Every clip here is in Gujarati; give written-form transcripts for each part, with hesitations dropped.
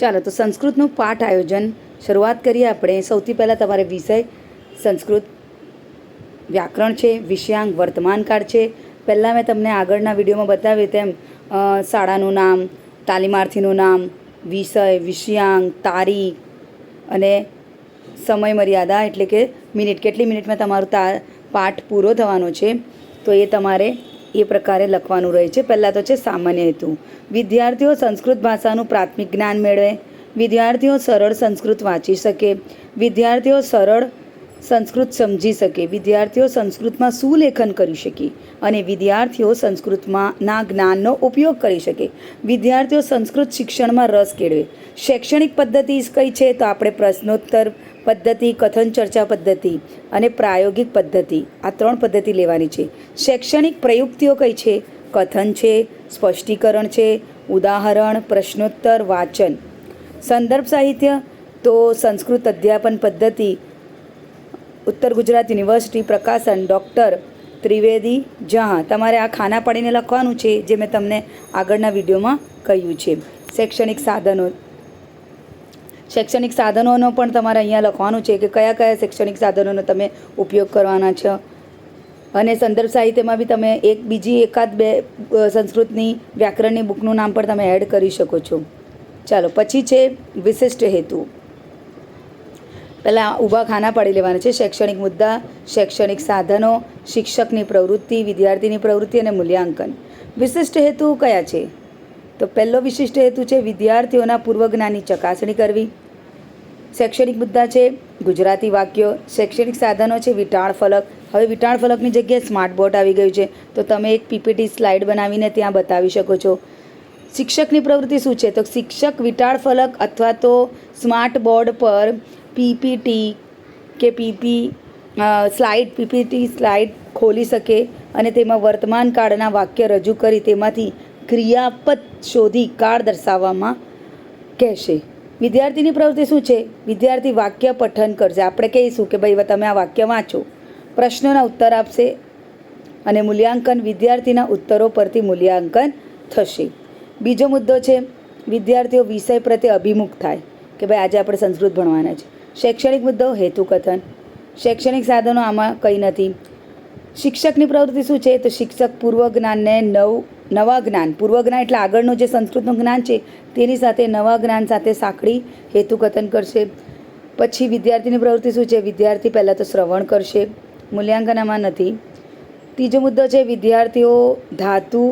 ચાલો તો સંસ્કૃતનું પાઠ આયોજન શરૂઆત કરીએ આપણે. સૌથી પહેલાં તમારે વિષય સંસ્કૃત વ્યાકરણ છે, વિષયાંક વર્તમાનકાળ છે. પહેલાં મેં તમને આગળના વિડીયોમાં બતાવ્યું તેમ શાળાનું નામ, તાલીમાર્થીનું નામ, વિષય, વિષયાંક, તારીખ અને સમય મર્યાદા એટલે કે મિનિટ, કેટલી મિનિટમાં તમારો પાઠ પૂરો થવાનો છે તો એ તમારે એ પ્રકારે લખવાનું રહે છે. પહેલાં તો છે સામાન્ય હેતુ. વિદ્યાર્થીઓ સંસ્કૃત ભાષાનું પ્રાથમિક જ્ઞાન મેળવે, વિદ્યાર્થીઓ સરળ સંસ્કૃત વાંચી શકે, વિદ્યાર્થીઓ સરળ સંસ્કૃત સમજી શકે, વિદ્યાર્થીઓ સંસ્કૃતમાં સુલેખન કરી શકે અને વિદ્યાર્થીઓ સંસ્કૃતમાંના જ્ઞાનનો ઉપયોગ કરી શકે, વિદ્યાર્થીઓ સંસ્કૃત શિક્ષણમાં રસ કેળવે. શૈક્ષણિક પદ્ધતિ કઈ છે તો આપણે પ્રશ્નોત્તર પદ્ધતિ, કથન ચર્ચા પદ્ધતિ અને પ્રાયોગિક પદ્ધતિ, આ 3 પદ્ધતિ લેવાની છે. શૈક્ષણિક પ્રયુક્તિઓ કઈ છે? કથન છે, સ્પષ્ટીકરણ છે, ઉદાહરણ, પ્રશ્નોત્તર, વાંચન. સંદર્ભ સાહિત્ય તો સંસ્કૃત અધ્યાપન પદ્ધતિ, ઉત્તર ગુજરાત યુનિવર્સિટી, પ્રકાશન ડૉક્ટર ત્રિવેદી જહાં. તમારે આ ખાના પાડીને લખવાનું છે જે મેં તમને આગળના વિડીયોમાં કહ્યું છે. શૈક્ષણિક સાધનોનો પણ તમારે અહીંયા લખવાનું છે કે કયા કયા શૈક્ષણિક સાધનોનો તમે ઉપયોગ કરવાના છો. અને સંદર્ભ સાહિત્યમાં બી તમે બીજી એકાદ બે સંસ્કૃતની વ્યાકરણની બુકનું નામ પણ તમે એડ કરી શકો છો. ચાલો પછી છે વિશિષ્ટ હેતુ. પહેલાં ઊભા ખાના પાડી લેવાના છે. શૈક્ષણિક મુદ્દા, શૈક્ષણિક સાધનો, શિક્ષકની પ્રવૃત્તિ, વિદ્યાર્થીની પ્રવૃત્તિ અને મૂલ્યાંકન. વિશિષ્ટ હેતુ કયા છે? તો પહેલો વિશિષ્ટ હેતુ છે વિદ્યાર્થીઓના પૂર્વજ્ઞાનની ચકાસણી કરવી. શૈક્ષણિક મુદ્દા છે ગુજરાતી વાક્યો. શૈક્ષણિક સાધનો છે વિટાળ ફલક. હવે વિટાળ ફલકની જગ્યાએ સ્માર્ટ બોર્ડ આવી ગયું છે તો તમે એક પીપીટી સ્લાઇડ બનાવીને ત્યાં બતાવી શકો છો. શિક્ષકની પ્રવૃત્તિ શું છે? તો શિક્ષક વિટાળ ફલક અથવા તો સ્માર્ટ બોર્ડ પર પીપીટી કે પીપીટી સ્લાઇડ ખોલી શકે અને તેમાં વર્તમાન કાળના વાક્ય રજૂ કરી તેમાંથી ક્રિયાપદ શોધી કાળ દર્શાવવામાં કહેશે. વિદ્યાર્થીની પ્રવૃત્તિ શું છે? વિદ્યાર્થી વાક્ય પઠન કરશે. આપણે કહીશું કે ભાઈ તમે આ વાક્ય વાંચો, પ્રશ્નોના ઉત્તર આપશે અને મૂલ્યાંકન, વિદ્યાર્થીના ઉત્તરો પરથી મૂલ્યાંકન થશે. બીજો મુદ્દો છે વિદ્યાર્થીઓ વિષય પ્રત્યે અભિમુખ થાય કે ભાઈ આજે આપણે સંસ્કૃત ભણવાના છે. શૈક્ષણિક મુદ્દો હેતુકથન. શૈક્ષણિક સાધનો આમાં કંઈ નથી. શિક્ષકની પ્રવૃત્તિ શું છે? તો શિક્ષક પૂર્વ જ્ઞાનને નવા જ્ઞાન, પૂર્વ જ્ઞાન એટલે આગળનું જે સંસ્કૃતનું જ્ઞાન છે તેની સાથે નવા જ્ઞાન સાથે સાંકળી હેતુકથન કરશે. પછી વિદ્યાર્થીની પ્રવૃત્તિ શું છે? વિદ્યાર્થી પહેલાં તો શ્રવણ કરશે, મૂલ્યાંકન આમાં નથી. ત્રીજો મુદ્દો છે વિદ્યાર્થીઓ ધાતુ,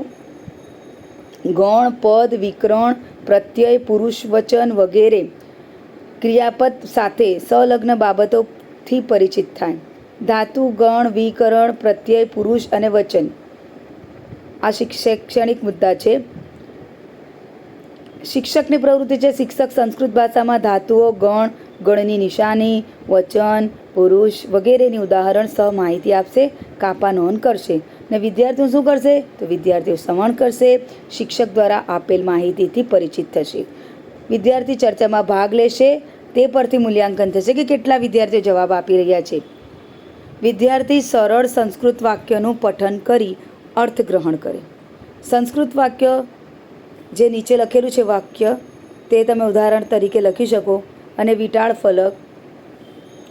ગૌણ, પદ, વિકરણ, પ્રત્યય, પુરુષ વચન વગેરે ક્રિયાપદ સાથે સંલગ્ન બાબતોથી પરિચિત થાય. ધાતુ, ગણ, વિકરણ, પ્રત્યય, પુરુષ અને વચન આ શૈક્ષણિક મુદ્દા છે. શિક્ષકની પ્રવૃત્તિ છે શિક્ષક સંસ્કૃત ભાષામાં ધાતુઓ, ગણ, ગણની નિશાની, વચન, પુરુષ વગેરેની ઉદાહરણ સહ માહિતી આપશે, કાપા નોંધ કરશે. ને વિદ્યાર્થીઓ શું કરશે? તો વિદ્યાર્થીઓ શ્રવણ કરશે, શિક્ષક દ્વારા આપેલ માહિતીથી પરિચિત થશે. વિદ્યાર્થી ચર્ચામાં ભાગ લેશે, તે પરથી મૂલ્યાંકન થશે કે કેટલા વિદ્યાર્થીઓ જવાબ આપી રહ્યા છે. વિદ્યાર્થી સરળ સંસ્કૃત વાક્યનું પઠન કરી અર્થગ્રહણ કરે. સંસ્કૃત વાક્ય જે નીચે લખેલું છે વાક્ય તે તમે ઉદાહરણ તરીકે લખી શકો. અને વિટાળ ફલક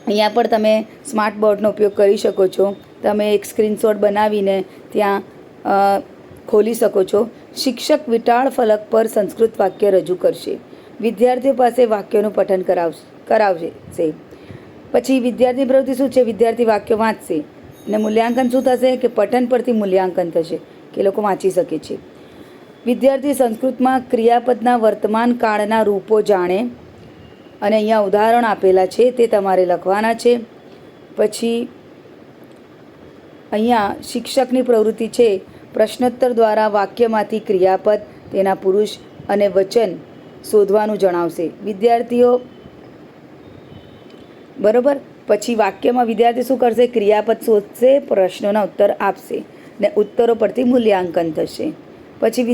અહીંયા પણ તમે સ્માર્ટ બોર્ડનો ઉપયોગ કરી શકો છો. તમે એક સ્ક્રીનશોટ બનાવીને ત્યાં ખોલી શકો છો. શિક્ષક વિટાળ ફલક પર સંસ્કૃત વાક્ય રજૂ કરશે. વિદ્યાર્થીઓ પાસે વાક્યોનું પઠન કરાવશે. પછી વિદ્યાર્થી પ્રવૃત્તિ શું છે? વિદ્યાર્થી વાક્ય વાંચશે અને મૂલ્યાંકન શું થશે? કે પઠન પરથી મૂલ્યાંકન થશે કે લોકો વાંચી શકે છે. વિદ્યાર્થી સંસ્કૃતમાં ક્રિયાપદના વર્તમાન કાળના રૂપો જાણે અને અહીંયા ઉદાહરણ આપેલા છે તે તમારે લખવાના છે. પછી અહીંયા શિક્ષકની પ્રવૃત્તિ છે પ્રશ્નોત્તર દ્વારા વાક્યમાંથી ક્રિયાપદ, તેના પુરુષ અને વચન શોધવાનું જણાવશે. વિદ્યાર્થીઓ બરાબર. પછી વાક્યમાં વિદ્યાર્થી શું કરશે? ક્રિયાપદ શોધશે, પ્રશ્નોના ઉત્તર આપશે ને ઉત્તરો પરથી મૂલ્યાંકન થશે. પછી